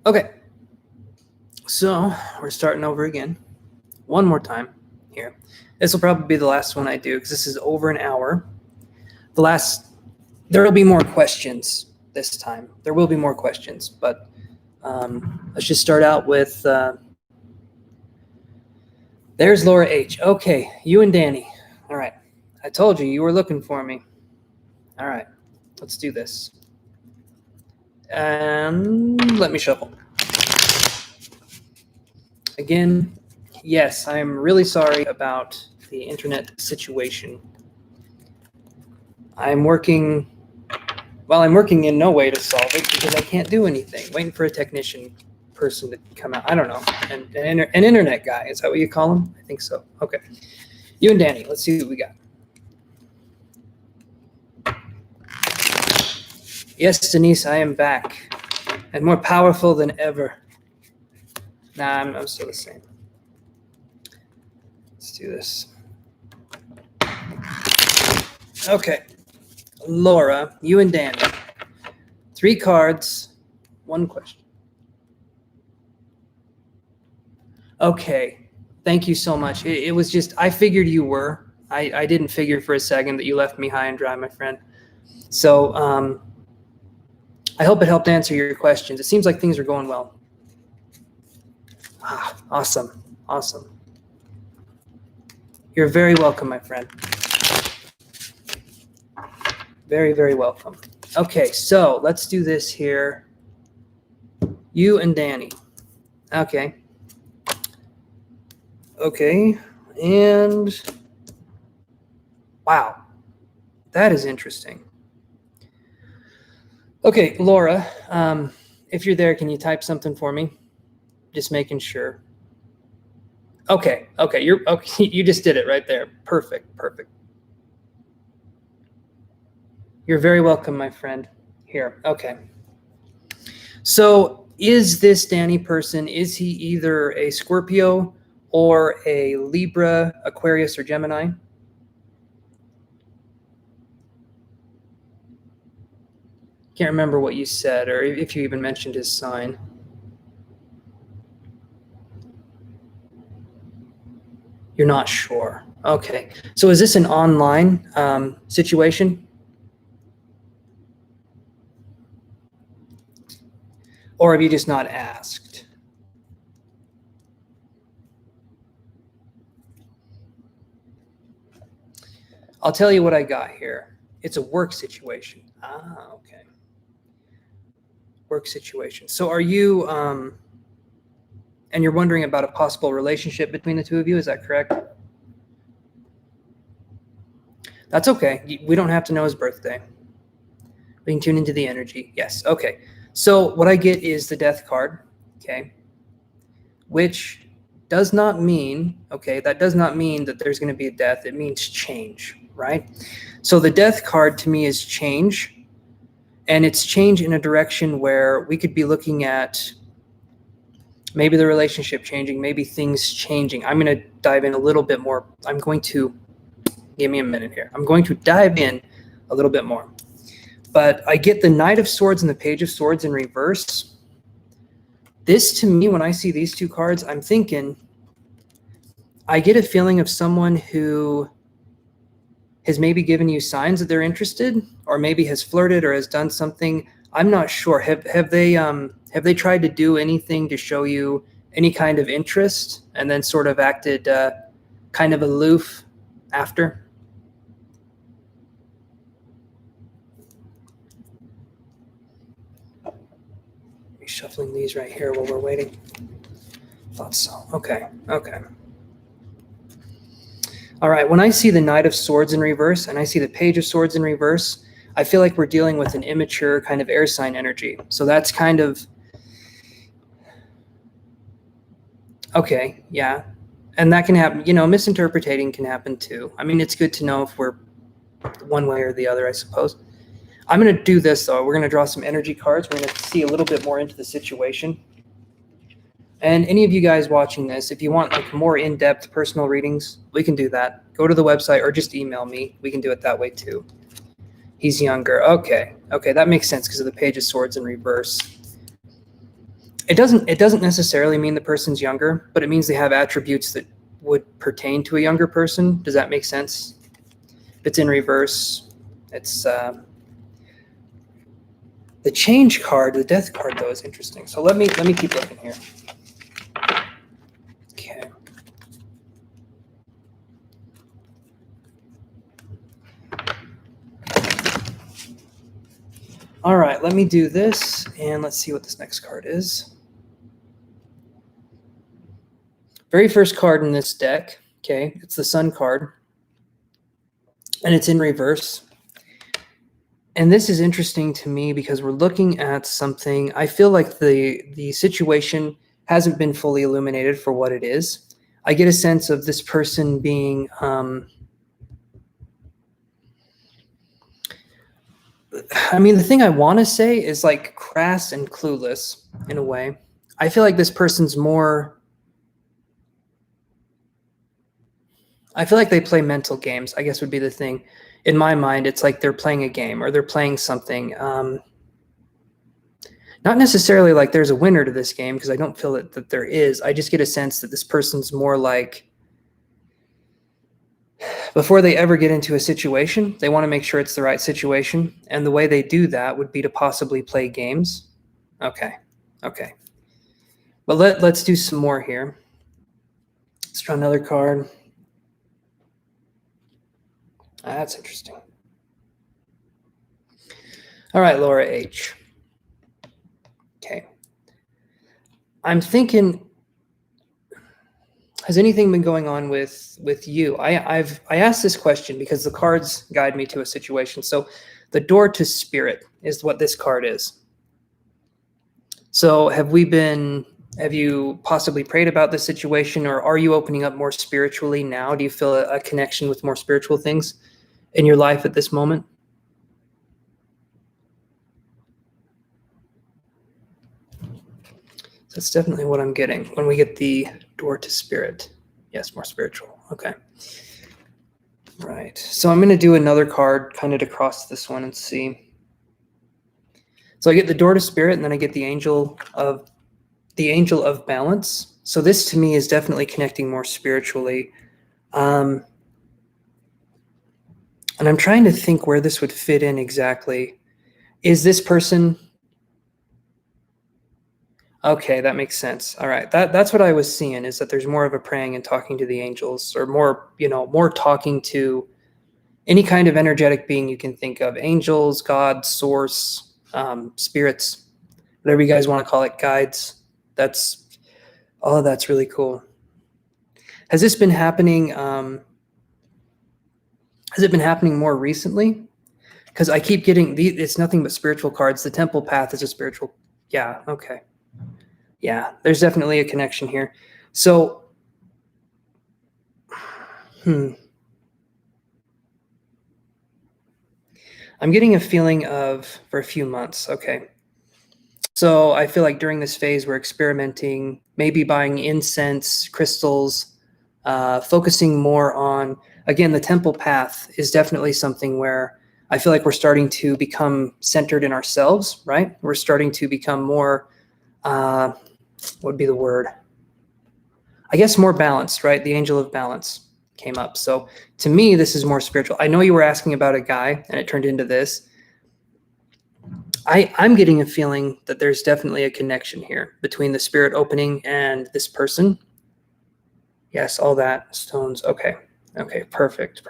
Okay, so we're starting over again. One more time here. This will probably be the last one I do because this is over an hour. There will be more questions this time. There will be more questions, but let's just start out with, there's Laura H. Okay, you and Danny. All right, I told you were looking for me. All right, let's do this. And let me shuffle. Again, yes, I'm really sorry about the internet situation. I'm working in no way to solve it because I can't do anything. Waiting for a technician person to come out. I don't know. An internet guy. Is that what you call him? I think so. Okay. You and Danny, let's see what we got. Yes, Denise, I am back and more powerful than ever. Nah, I'm still the same. Let's do this. Okay. Laura, you and Danny. 3 cards, 1 question. Okay. Thank you so much. It was just, I figured you were. I didn't figure for a second that you left me high and dry, my friend. So I hope it helped answer your questions. It seems like things are going well. Awesome. Awesome. You're very welcome, my friend. Very, very welcome. Okay, so let's do this here. You and Danny. Okay. Okay, and wow, that is interesting. Okay, Laura, if you're there, can you type something for me? Just making sure. Okay, you just did it right there. Perfect. You're very welcome, my friend. Here, okay. So is this Danny person, is he either a Scorpio or a Libra, Aquarius, or Gemini? Can't remember what you said or if you even mentioned his sign. You're not sure. Okay. So is this an online situation? Or have you just not asked? I'll tell you what I got here. It's a work situation. Okay. Work situation. So are you, and you're wondering about a possible relationship between the two of you, is that correct? That's okay. We don't have to know his birthday. We can tune into the energy. Yes, okay. So what I get is the death card, okay, which does not mean, okay, that does not mean that there's going to be a death. It means change, right? So the death card to me is change, and it's change in a direction where we could be looking at maybe the relationship changing, maybe things changing. I'm going to dive in a little bit more. Give me a minute here. I'm going to dive in a little bit more. But I get the Knight of Swords and the Page of Swords in reverse. This, to me, when I see these 2 cards, I'm thinking, I get a feeling of someone who has maybe given you signs that they're interested, or maybe has flirted or has done something. I'm not sure. Have they tried to do anything to show you any kind of interest and then sort of acted kind of aloof after? Shuffling these right here while we're waiting. Thought so. Okay. All right. When I see the Knight of Swords in reverse and I see the Page of Swords in reverse, I feel like we're dealing with an immature kind of air sign energy. So that's kind of, okay, yeah. And that can happen, misinterpreting can happen too. I mean, it's good to know if we're one way or the other, I suppose. I'm going to do this, though. We're going to draw some energy cards. We're going to see a little bit more into the situation. And any of you guys watching this, if you want like more in-depth personal readings, we can do that. Go to the website or just email me. We can do it that way too. He's younger. Okay, that makes sense because of the Page of Swords in reverse. It doesn't necessarily mean the person's younger, but it means they have attributes that would pertain to a younger person. Does that make sense? If it's in reverse, it's the change card, the death card though is interesting. So let me keep looking here. Okay. All right, let me do this and let's see what this next card is. Very first card in this deck, okay, it's the Sun card, and it's in reverse. And this is interesting to me because we're looking at something, I feel like the situation hasn't been fully illuminated for what it is. I get a sense of this person being, I mean, the thing I want to say is like crass and clueless in a way. I feel like this person's more, I feel like they play mental games, I guess would be the thing. In my mind, it's like they're playing a game or they're playing something. Not necessarily like there's a winner to this game, because I don't feel that there is. I just get a sense that this person's more like, before they ever get into a situation, they want to make sure it's the right situation. And the way they do that would be to possibly play games. Okay. But let's do some more here. Let's draw another card. That's interesting. All right, Laura H. Okay. I'm thinking, has anything been going on with you? I asked this question because the cards guide me to a situation. So the door to spirit is what this card is. So have you possibly prayed about this situation, or are you opening up more spiritually now? Do you feel a connection with more spiritual things in your life at this moment? That's definitely what I'm getting when we get the door to spirit. Yes, more spiritual. Okay. Right. So I'm going to do another card kind of to cross this one and see. So I get the door to spirit, and then I get the angel of balance. So this to me is definitely connecting more spiritually. And I'm trying to think where this would fit in exactly. Is this person? Okay, that makes sense. All right. That's what I was seeing, is that there's more of a praying and talking to the angels, or more, more talking to any kind of energetic being you can think of. Angels, God, source, spirits, whatever you guys want to call it, guides. That's really cool. Has this been happening? Has it been happening more recently? Because I keep getting it's nothing but spiritual cards. The Temple Path is a spiritual. Yeah. Okay. Yeah, there's definitely a connection here. So, I'm getting a feeling of for a few months. Okay. So I feel like during this phase, we're experimenting, maybe buying incense, crystals, focusing more on, again, the Temple Path is definitely something where I feel like we're starting to become centered in ourselves, right? We're starting to become more, what would be the word? I guess more balanced, right? The angel of balance came up. So to me, this is more spiritual. I know you were asking about a guy and it turned into this. I'm getting a feeling that there's definitely a connection here between the spirit opening and this person. Yes, all that. Stones. Okay. Okay, perfect.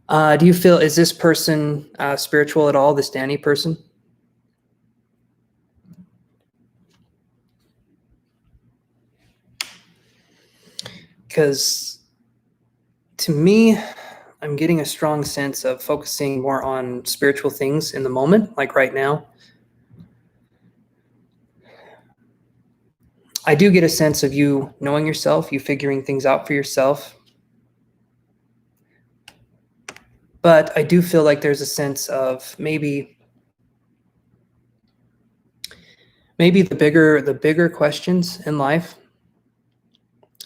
Do you feel, is this person spiritual at all, this Danny person? Because to me, I'm getting a strong sense of focusing more on spiritual things in the moment, like right now. I do get a sense of you knowing yourself, you figuring things out for yourself. But I do feel like there's a sense of maybe the bigger questions in life,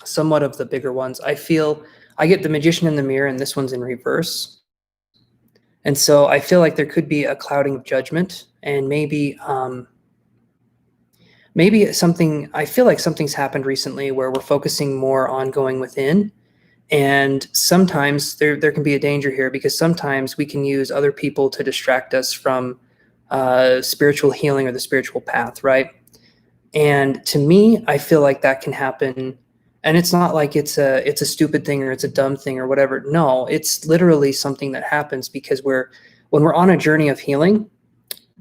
somewhat of the bigger ones. I feel I get the Magician in the Mirror, and this one's in reverse. And so I feel like there could be a clouding of judgment, and maybe maybe I feel like something's happened recently where we're focusing more on going within. And sometimes there can be a danger here, because sometimes we can use other people to distract us from spiritual healing or the spiritual path, right? And to me, I feel like that can happen. And it's not like it's a stupid thing or it's a dumb thing or whatever. No, it's literally something that happens because when we're on a journey of healing,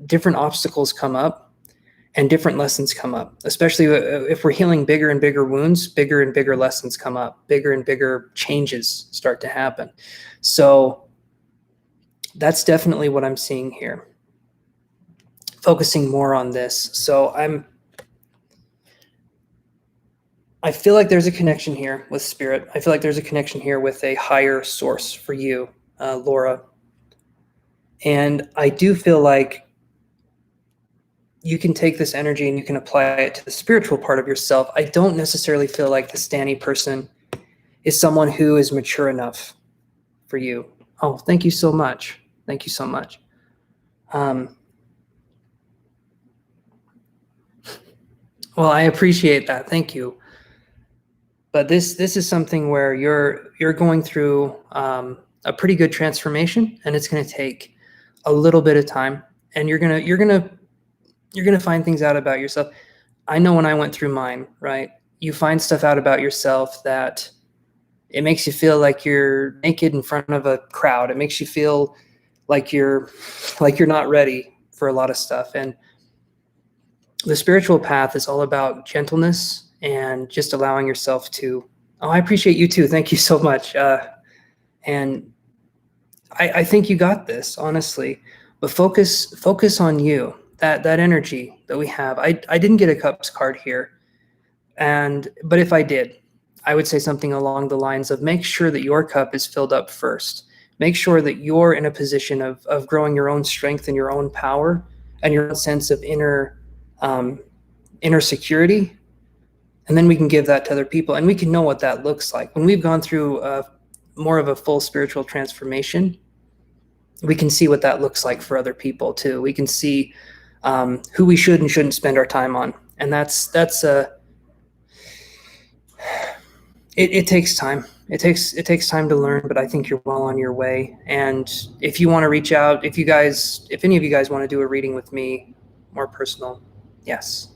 different obstacles come up and different lessons come up. Especially if we're healing bigger and bigger wounds, bigger and bigger lessons come up, bigger and bigger changes start to happen. So that's definitely what I'm seeing here. Focusing more on this. So I feel like there's a connection here with spirit. I feel like there's a connection here with a higher source for you, Laura. And I do feel like you can take this energy and you can apply it to the spiritual part of yourself. I don't necessarily feel like the Stanny person is someone who is mature enough for you. Oh, thank you so much. Thank you so much. Well, I appreciate that. Thank you. But this is something where you're going through a pretty good transformation, and it's going to take a little bit of time, and you're gonna find things out about yourself. I know when I went through mine, right? You find stuff out about yourself that it makes you feel like you're naked in front of a crowd. It makes you feel like you're not ready for a lot of stuff. And the spiritual path is all about gentleness and just allowing yourself to, oh, I appreciate you too. Thank you so much. And I think you got this, honestly, but focus on you, that energy that we have. I didn't get a cups card here. But if I did, I would say something along the lines of make sure that your cup is filled up first. Make sure that you're in a position of growing your own strength and your own power and your own sense of inner security. And then we can give that to other people, and we can know what that looks like. When we've gone through more of a full spiritual transformation, we can see what that looks like for other people too. We can see who we should and shouldn't spend our time on. And it takes time. It takes time to learn, but I think you're well on your way. And if you want to reach out, if any of you guys want to do a reading with me, more personal, yes,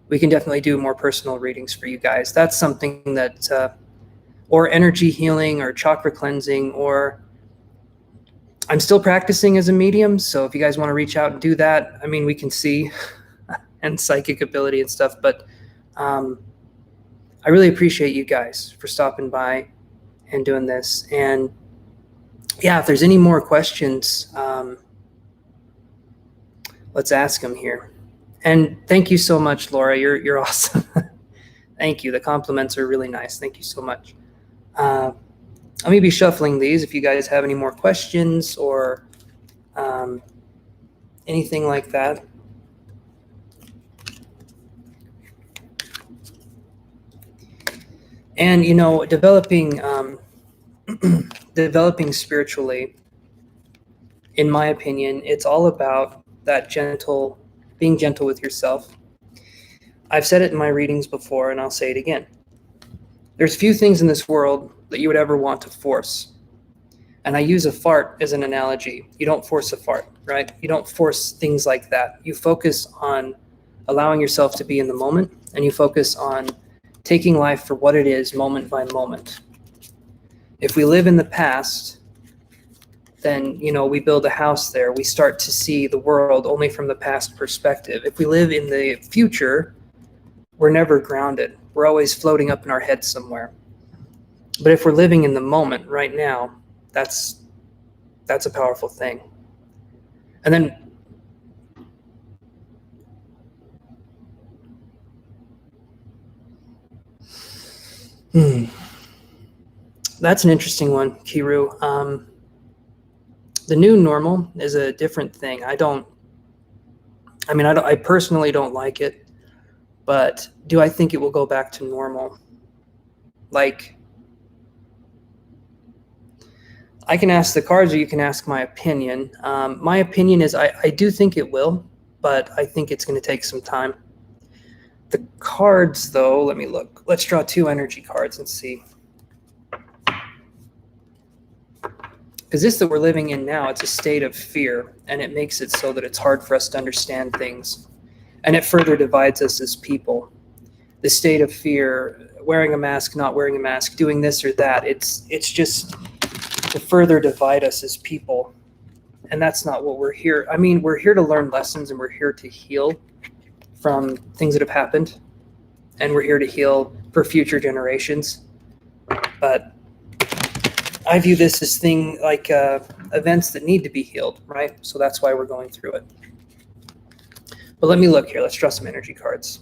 we can definitely do more personal readings for you guys. That's something that, or energy healing or chakra cleansing, or I'm still practicing as a medium. So if you guys want to reach out and do that, I mean, we can see and psychic ability and stuff, but I really appreciate you guys for stopping by and doing this. And yeah, if there's any more questions, let's ask them here. And thank you so much, Laura. You're awesome. Thank you. The compliments are really nice. Thank you so much. I'm going to be shuffling these if you guys have any more questions or anything like that. And, developing spiritually, in my opinion, it's all about that being gentle with yourself. I've said it in my readings before, and I'll say it again. There's few things in this world that you would ever want to force. And I use a fart as an analogy. You don't force a fart, right? You don't force things like that. You focus on allowing yourself to be in the moment, and you focus on taking life for what it is, moment by moment. If we live in the past, then, we build a house there. We start to see the world only from the past perspective. If we live in the future, we're never grounded. We're always floating up in our head somewhere. But if we're living in the moment right now, that's a powerful thing. And then that's an interesting one, Kiru. The new normal is a different thing. I personally don't like it, but do I think it will go back to normal? Like, I can ask the cards or you can ask my opinion. My opinion is I do think it will, but I think it's going to take some time. The cards, though, let me look. Let's draw 2 energy cards and see. Because this that we're living in now, it's a state of fear, and it makes it so that it's hard for us to understand things. And it further divides us as people. The state of fear, wearing a mask, not wearing a mask, doing this or that, it's just to further divide us as people. And that's not what we're here. I mean, we're here to learn lessons, and we're here to heal from things that have happened. And we're here to heal for future generations. But I view this as events that need to be healed, right? So that's why we're going through it. But let me look here. Let's draw some energy cards.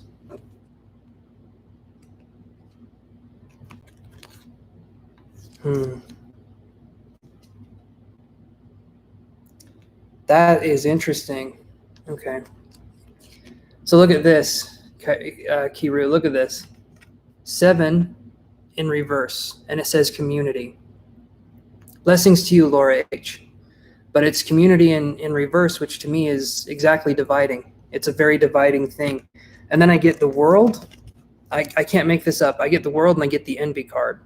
That is interesting. Okay. So look at this, Kiru. Look at this. 7 in reverse, and it says community. Blessings to you, Laura H. But it's community in reverse, which to me is exactly dividing. It's a very dividing thing. And then I get the world. I can't make this up. I get the world, and I get the envy card.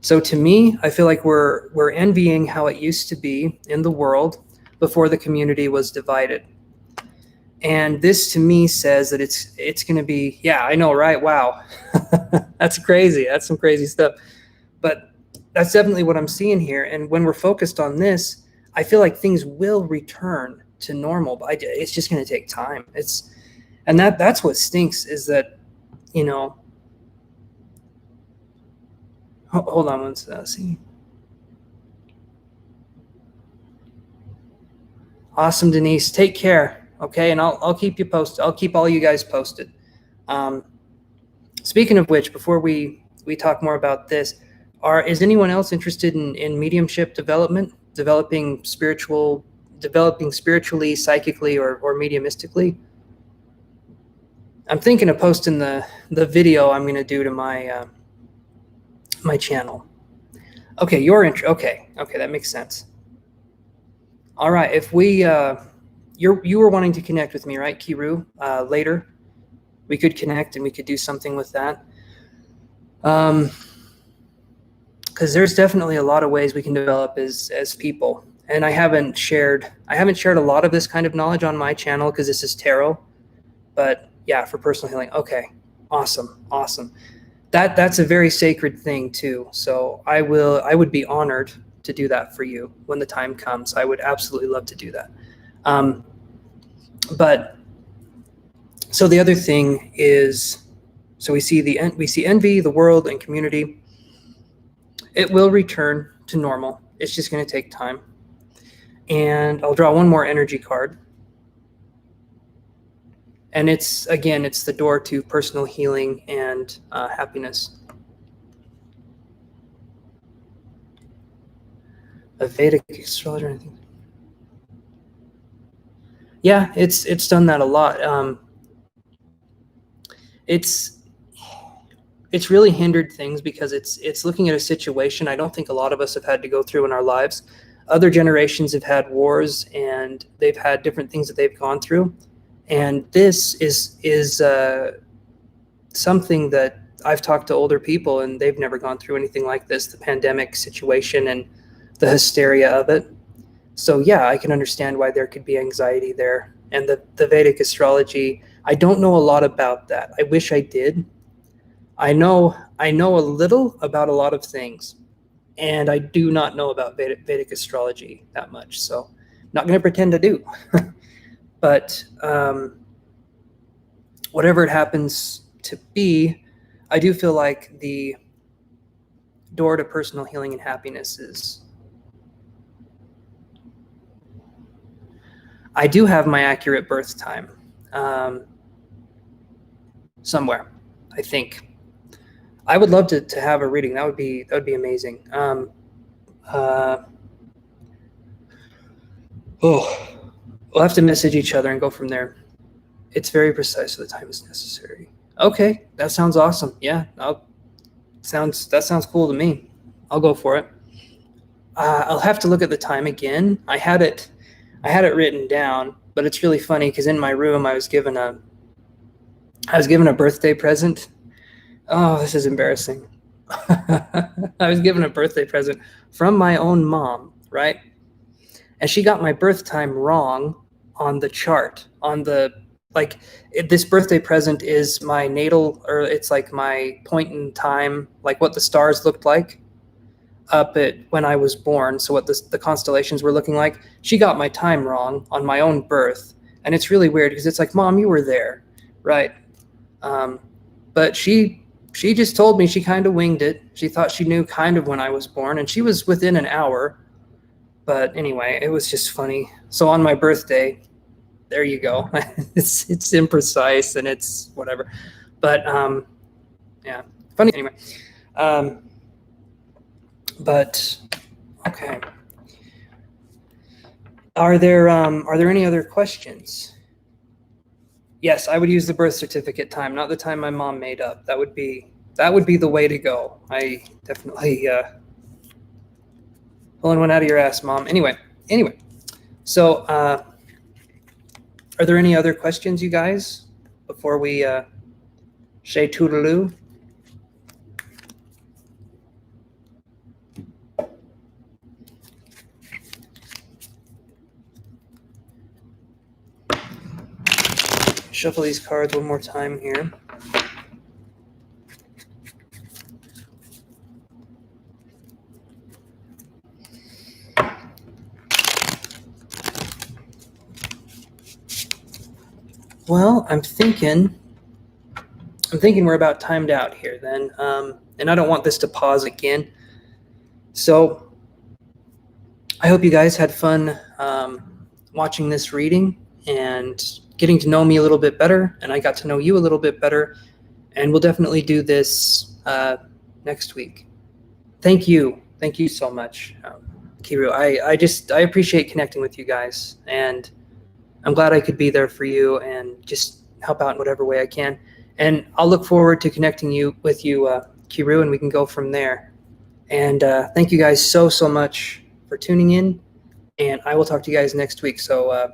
So to me, I feel like we're envying how it used to be in the world before the community was divided. And this to me says that it's going to be, yeah, I know, right? Wow. That's crazy. That's some crazy stuff. But that's definitely what I'm seeing here. And when we're focused on this, I feel like things will return to normal, but it's just going to take time. That's what stinks, is that, you know, hold on one second. See. Awesome, Denise. Take care. Okay. And I'll keep you posted. I'll keep all you guys posted. Speaking of which, before we talk more about this, is anyone else interested in mediumship development, developing spiritually, psychically, or mediumistically? I'm thinking of posting the video I'm going to do to my my channel. Okay, okay, that makes sense. All right, if you were wanting to connect with me, right, Kiru? Later, we could connect and we could do something with that. Because there's definitely a lot of ways we can develop as people. And I haven't shared a lot of this kind of knowledge on my channel because this is tarot. But yeah, for personal healing. Okay, awesome. That's a very sacred thing too. So I would be honored to do that for you when the time comes. I would absolutely love to do that. But so the other thing is, so we see envy, the world, and community. It will return to normal. It's just going to take time. And I'll draw one more energy card. And it's the door to personal healing and happiness. A Vedic astrologer, I think. Yeah, it's done that a lot. It's really hindered things because it's looking at a situation I don't think a lot of us have had to go through in our lives. Other generations have had wars, and they've had different things that they've gone through. And this is something that I've talked to older people, and they've never gone through anything like this, the pandemic situation and the hysteria of it. So yeah, I can understand why there could be anxiety there. And the Vedic astrology, I don't know a lot about that. I wish I did. I know a little about a lot of things, and I do not know about Vedic astrology that much. So I'm not going to pretend to do. But whatever it happens to be, I do feel like the door to personal healing and happiness is. I do have my accurate birth time somewhere, I think. I would love to have a reading. That would be amazing. We'll have to message each other and go from there. It's very precise, so the time is necessary. Okay, that sounds awesome. Yeah, that sounds cool to me. I'll go for it. I'll have to look at the time again. I had it written down, but it's really funny because in my room I was given I was given a birthday present. Oh, this is embarrassing. I was given a birthday present from my own mom, right? And she got my birth time wrong on the chart. This birthday present is my natal, or it's like my point in time, like what the stars looked like up at when I was born. So what the constellations were looking like. She got my time wrong on my own birth, and it's really weird because it's like, Mom, you were there, right? But she just told me, she kind of winged it. She thought she knew kind of when I was born, and she was within an hour. But anyway, it was just funny. So on my birthday, there you go. it's imprecise and it's whatever. But yeah, funny anyway. But okay. Are there any other questions? Yes, I would use the birth certificate time, not the time my mom made up. That would be the way to go. I definitely pulling one out of your ass, Mom. Anyway. So are there any other questions, you guys, before we say toodaloo? Shuffle these cards one more time here. Well, I'm thinking we're about timed out here then. And I don't want this to pause again. So I hope you guys had fun watching this reading and getting to know me a little bit better, and I got to know you a little bit better, and we'll definitely do this next week. Thank you so much, Kiru. I appreciate connecting with you guys, and I'm glad I could be there for you and just help out in whatever way I can. And I'll look forward to connecting with you, Kiru, and we can go from there. And thank you guys so much for tuning in, and I will talk to you guys next week. So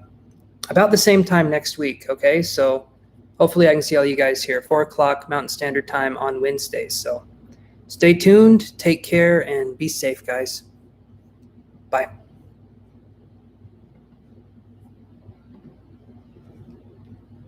about the same time next week, okay? So hopefully I can see all you guys here, 4 o'clock Mountain Standard Time on Wednesdays. So stay tuned, take care, and be safe, guys. Bye.